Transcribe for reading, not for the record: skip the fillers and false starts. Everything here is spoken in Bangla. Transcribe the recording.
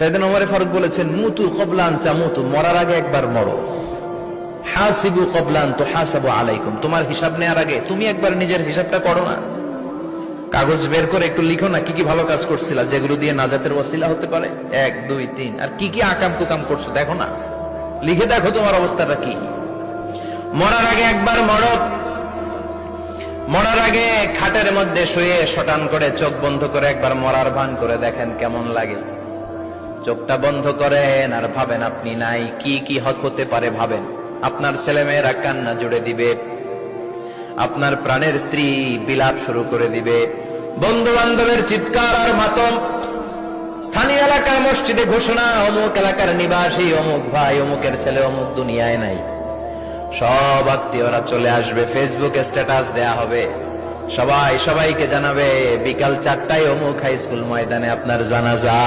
সাইয়েদনা ওমর ফারুক বলেছেন, মুতু ক্বাবলা আন তামুতু, মরার আগে একবার মরো। হাসিবু ক্বাবলা আন তুহাসাবু আলাইকুম, তোমার হিসাব নেওয়ার আগে তুমি একবার নিজের হিসাবটা করো না। কাগজ বের করে একটু লিখো না কি কি ভালো কাজ করছিলা, যেগুলো দিয়ে নাজাতের ওসিলা হতে পারে, 1 2 3, আর কি কি আকাম টুকাম করছো দেখো না, লিখে দেখো তোমার অবস্থাটা কি। মরার আগে একবার মরো। মরার আগে খাটের মধ্যে শুয়ে শটান করে চোখ বন্ধ করে একবার মরার ভান করে দেখেন কেমন লাগে। চোখটা বন্ধ করেন আর ভাবেন আপনি নাই, কি কি হতে পারে ভাবেন। আপনার ছেলে মেয়েরা কান্না জুড়ে দিবে, আপনার প্রাণের স্ত্রী বিলাপ শুরু করে দিবে, বন্ধু বান্ধবের চিৎকার আর মাতম, স্থানীয় এলাকার মসজিদে ঘোষণা, অমুক এলাকার নিবাসী অমুক ভাই অমুকের ছেলে অমুক দুনিয়ায় নাই। সব আত্মীয়রা চলে আসবে, ফেসবুকে স্ট্যাটাস দেয়া হবে, সবাই সবাইকে জানাবে বিকাল 4টায় অমুক হাই স্কুল ময়দানে আপনার জানাজা।